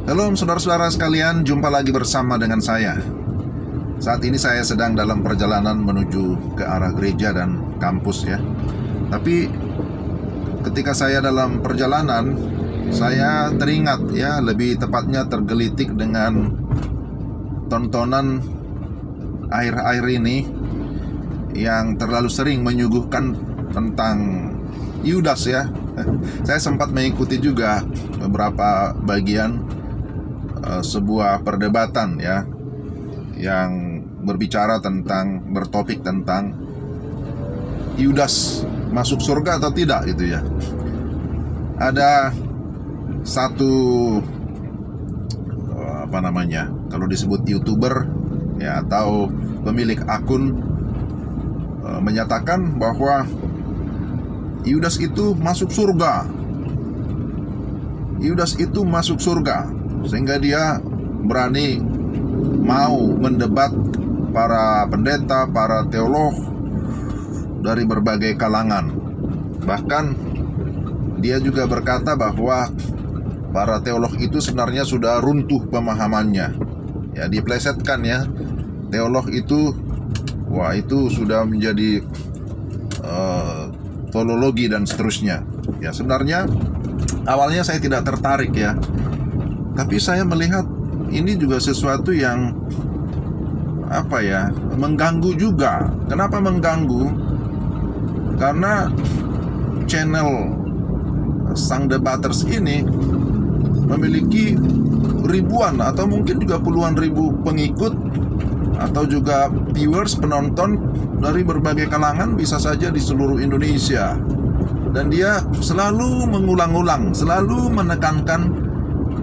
Halo saudara-saudara sekalian, jumpa lagi bersama dengan saya. Saat ini saya sedang dalam perjalanan menuju ke arah gereja dan kampus ya. Tapi ketika saya dalam perjalanan, saya teringat ya, lebih tepatnya tergelitik dengan tontonan akhir-akhir ini yang terlalu sering menyuguhkan tentang Yudas ya. Saya sempat mengikuti juga beberapa bagian sebuah perdebatan ya yang berbicara tentang, bertopik tentang Yudas masuk surga atau tidak gitu ya. Ada satu kalau disebut YouTuber ya atau pemilik akun menyatakan bahwa Yudas itu masuk surga. Yudas itu masuk surga, sehingga dia berani mau mendebat para pendeta, para teolog dari berbagai kalangan. Bahkan dia juga berkata bahwa para teolog itu sebenarnya sudah runtuh pemahamannya. Ya, diplesetkan ya. Teolog itu, wah itu sudah menjadi teologi dan seterusnya. Ya, sebenarnya awalnya saya tidak tertarik ya. Tapi saya melihat ini juga sesuatu yang mengganggu juga. Kenapa mengganggu? Karena channel sang debaters ini memiliki ribuan atau mungkin juga puluhan ribu pengikut atau juga viewers, penonton dari berbagai kalangan, bisa saja di seluruh Indonesia. Dan dia selalu mengulang-ulang, selalu menekankan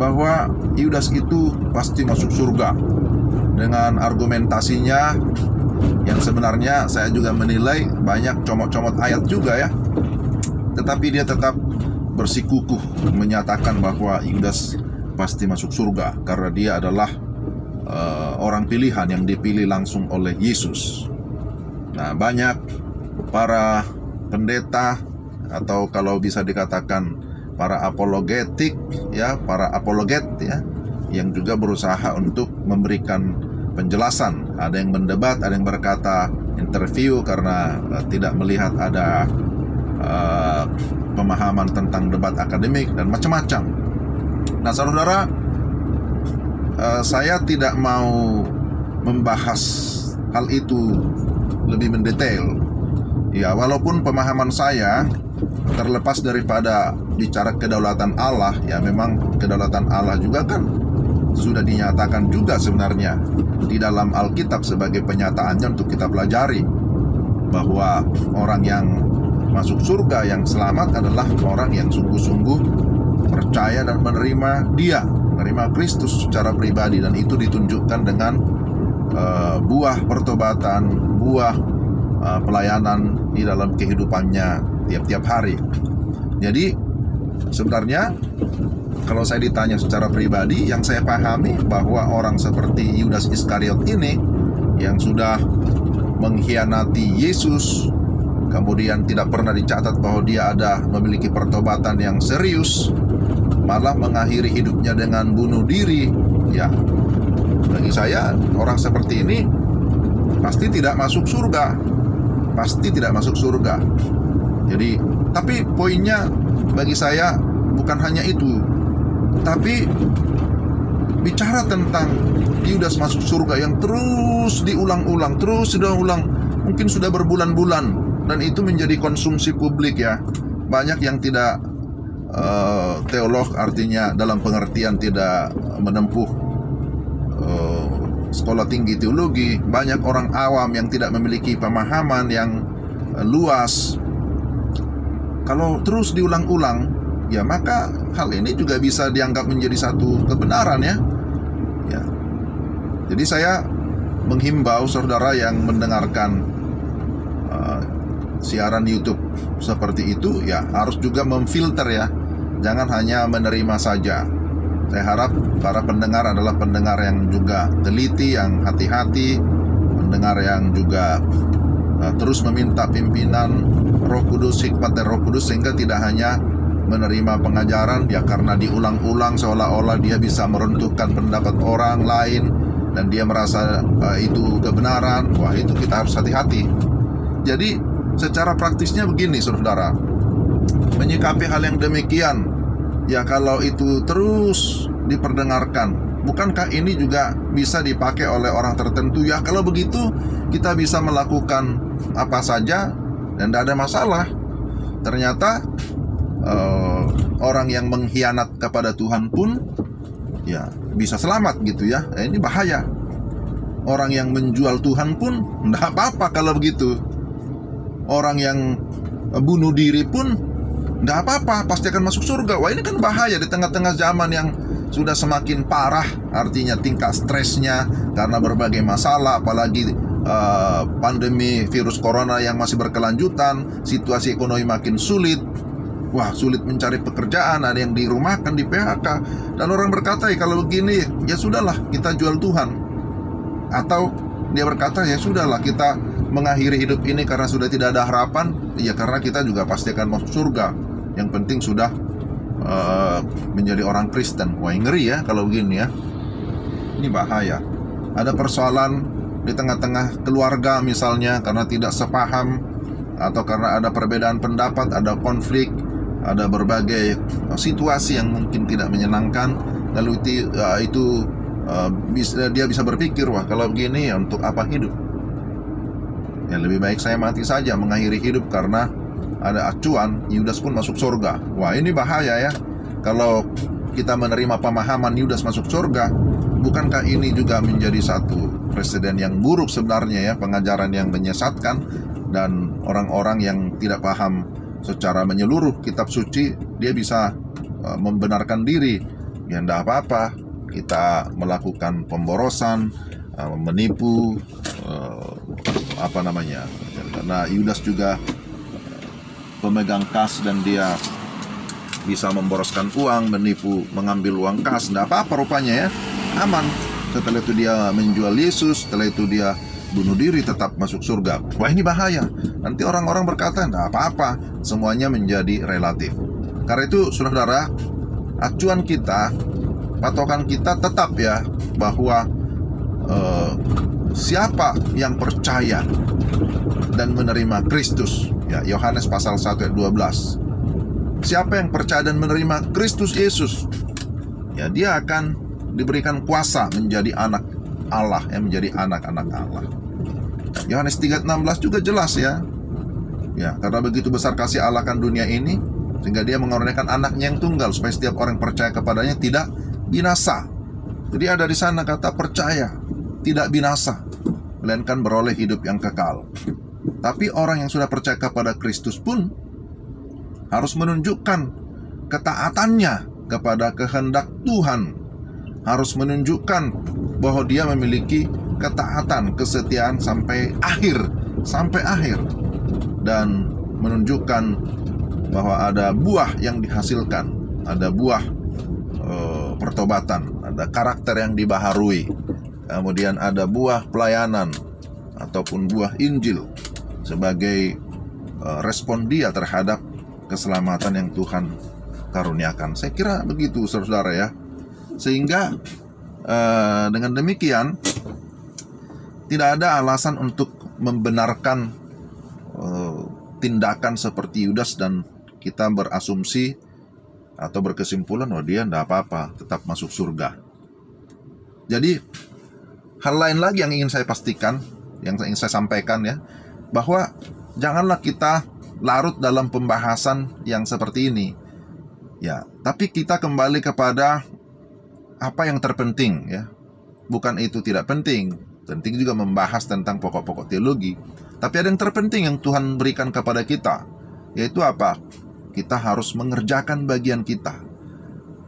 bahwa Yudas itu pasti masuk surga dengan argumentasinya yang sebenarnya saya juga menilai banyak comot-comot ayat juga ya. Tetapi dia tetap bersikukuh menyatakan bahwa Yudas pasti masuk surga karena dia adalah orang pilihan yang dipilih langsung oleh Yesus. Nah, banyak para pendeta atau kalau bisa dikatakan para apologetik ya, para apologet ya, yang juga berusaha untuk memberikan penjelasan. Ada yang mendebat, ada yang berkata interview karena tidak melihat ada pemahaman tentang debat akademik dan macam-macam. Nah, saudara, saya tidak mau membahas hal itu lebih mendetail. Ya, walaupun pemahaman saya terlepas daripada bicara kedaulatan Allah, ya memang kedaulatan Allah juga kan sudah dinyatakan juga sebenarnya di dalam Alkitab sebagai penyataannya untuk kita pelajari, bahwa orang yang masuk surga, yang selamat adalah orang yang sungguh-sungguh percaya dan menerima Dia, menerima Kristus secara pribadi, dan itu ditunjukkan dengan buah pertobatan, buah pelayanan di dalam kehidupannya tiap-tiap hari. Jadi sebenarnya kalau saya ditanya secara pribadi, yang saya pahami bahwa orang seperti Yudas Iskariot ini yang sudah mengkhianati Yesus, kemudian tidak pernah dicatat bahwa dia memiliki pertobatan yang serius, malah mengakhiri hidupnya dengan bunuh diri. Ya, bagi saya orang seperti ini pasti tidak masuk surga. Pasti tidak masuk surga. Jadi, tapi poinnya bagi saya bukan hanya itu, tapi bicara tentang Yudas masuk surga yang terus diulang-ulang, mungkin sudah berbulan-bulan, dan itu menjadi konsumsi publik ya. Banyak yang tidak teolog, artinya dalam pengertian tidak menempuh sekolah tinggi teologi. Banyak orang awam yang tidak memiliki pemahaman yang luas. Kalau terus diulang-ulang, ya maka hal ini juga bisa dianggap menjadi satu kebenaran ya. Jadi saya menghimbau saudara yang mendengarkan siaran YouTube seperti itu, ya harus juga memfilter ya. Jangan hanya menerima saja. Saya harap para pendengar adalah pendengar yang juga teliti, yang hati-hati, pendengar yang juga terus meminta pimpinan Roh Kudus, hikmat dari Roh Kudus, sehingga tidak hanya menerima pengajaran ya karena diulang-ulang seolah-olah dia bisa meruntuhkan pendapat orang lain dan dia merasa itu kebenaran. Wah, itu kita harus hati-hati. Jadi secara praktisnya begini saudara, menyikapi hal yang demikian ya, kalau itu terus diperdengarkan, bukankah ini juga bisa dipakai oleh orang tertentu? Ya kalau begitu kita bisa melakukan apa saja dan tidak ada masalah. Ternyata orang yang mengkhianat kepada Tuhan pun ya bisa selamat gitu ya. Ini bahaya. Orang yang menjual Tuhan pun tidak apa-apa kalau begitu. Orang yang bunuh diri pun tidak apa-apa, pasti akan masuk surga. Wah, ini kan bahaya di tengah-tengah zaman yang sudah semakin parah, artinya tingkat stresnya karena berbagai masalah, apalagi pandemi virus corona yang masih berkelanjutan, situasi ekonomi makin sulit. Wah, sulit mencari pekerjaan, ada yang dirumahkan, di PHK. Dan orang berkata, ya kalau begini, ya sudahlah, kita jual Tuhan. Atau dia berkata, ya sudahlah, kita mengakhiri hidup ini karena sudah tidak ada harapan. Ya karena kita juga pasti akan masuk surga. Yang penting sudah menjadi orang Kristen. Wah, ngeri ya kalau begini ya. Ini bahaya. Ada persoalan di tengah-tengah keluarga misalnya karena tidak sepaham, atau karena ada perbedaan pendapat, ada konflik, ada berbagai situasi yang mungkin tidak menyenangkan. Lalu dia bisa berpikir, wah kalau begini ya untuk apa hidup? Ya lebih baik saya mati saja, mengakhiri hidup karena ada acuan Yudas pun masuk surga. Wah, ini bahaya ya. Kalau kita menerima pemahaman Yudas masuk surga, bukankah ini juga menjadi satu presiden yang buruk sebenarnya ya, pengajaran yang menyesatkan, dan orang-orang yang tidak paham secara menyeluruh kitab suci, dia bisa membenarkan diri. Ya enggak apa-apa kita melakukan pemborosan, menipu, karena Yudas juga pemegang kas dan dia bisa memboroskan uang, menipu, mengambil uang kas. Nggak apa-apa rupanya ya, aman. Setelah itu dia menjual Yesus, setelah itu dia bunuh diri, tetap masuk surga. Wah, ini bahaya. Nanti orang-orang berkata, nggak apa-apa, semuanya menjadi relatif. Karena itu saudara, acuan kita, patokan kita tetap ya, bahwa siapa yang percaya dan menerima Kristus ya, Yohanes pasal 1 ayat 12. Siapa yang percaya dan menerima Kristus Yesus, ya dia akan diberikan kuasa menjadi anak Allah, yang menjadi anak-anak Allah. Yohanes 3:16 juga jelas ya. Ya, karena begitu besar kasih Allah akan dunia ini, sehingga dia mengaruniakan anaknya yang tunggal, supaya setiap orang yang percaya kepadanya tidak binasa. Jadi ada di sana kata percaya, tidak binasa, melainkan beroleh hidup yang kekal. Tapi orang yang sudah percaya kepada Kristus pun harus menunjukkan ketaatannya kepada kehendak Tuhan. Harus menunjukkan bahwa dia memiliki ketaatan, kesetiaan sampai akhir. Dan menunjukkan bahwa ada buah yang dihasilkan, ada buah pertobatan, ada karakter yang dibaharui, kemudian ada buah pelayanan ataupun buah Injil sebagai respon dia terhadap keselamatan yang Tuhan karuniakan. Saya kira begitu saudara ya. Sehingga dengan demikian tidak ada alasan untuk membenarkan tindakan seperti Yudas dan kita berasumsi atau berkesimpulan, oh dia tidak apa-apa, tetap masuk surga. Jadi hal lain lagi yang ingin saya pastikan, yang ingin saya sampaikan ya, bahwa janganlah kita larut dalam pembahasan yang seperti ini ya, tapi kita kembali kepada apa yang terpenting ya. Bukan itu tidak penting, penting juga membahas tentang pokok-pokok teologi, tapi ada yang terpenting yang Tuhan berikan kepada kita, yaitu apa? Kita harus mengerjakan bagian kita,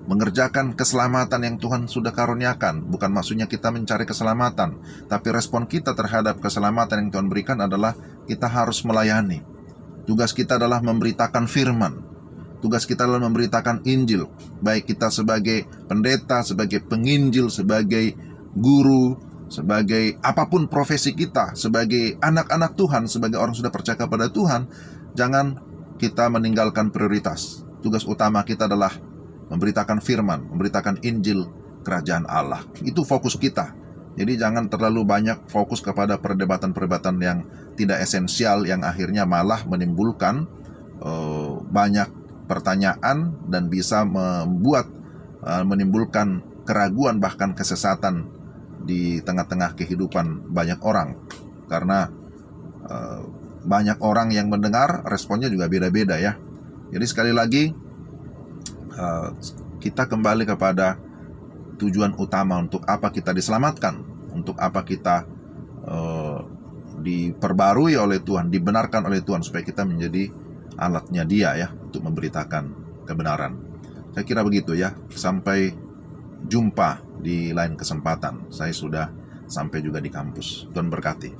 mengerjakan keselamatan yang Tuhan sudah karuniakan. Bukan maksudnya kita mencari keselamatan, tapi respon kita terhadap keselamatan yang Tuhan berikan adalah kita harus melayani. Tugas kita adalah memberitakan firman. Tugas kita adalah memberitakan Injil. Baik kita sebagai pendeta, sebagai penginjil, sebagai guru, sebagai apapun profesi kita, sebagai anak-anak Tuhan, sebagai orang sudah percaya kepada Tuhan, jangan kita meninggalkan prioritas. tugas utama kita adalah memberitakan firman, memberitakan Injil kerajaan Allah. Itu fokus kita. Jadi jangan terlalu banyak fokus kepada perdebatan-perdebatan yang tidak esensial, yang akhirnya malah menimbulkan banyak pertanyaan dan bisa menimbulkan keraguan, bahkan kesesatan di tengah-tengah kehidupan banyak orang. Karena banyak orang yang mendengar, responnya juga beda-beda ya. Jadi sekali lagi kita kembali kepada tujuan utama, untuk apa kita diselamatkan, untuk apa kita diperbarui oleh Tuhan, dibenarkan oleh Tuhan, supaya kita menjadi alatnya Dia ya, untuk memberitakan kebenaran. Saya kira begitu ya. Sampai jumpa di lain kesempatan. Saya sudah sampai juga di kampus. Tuhan berkati.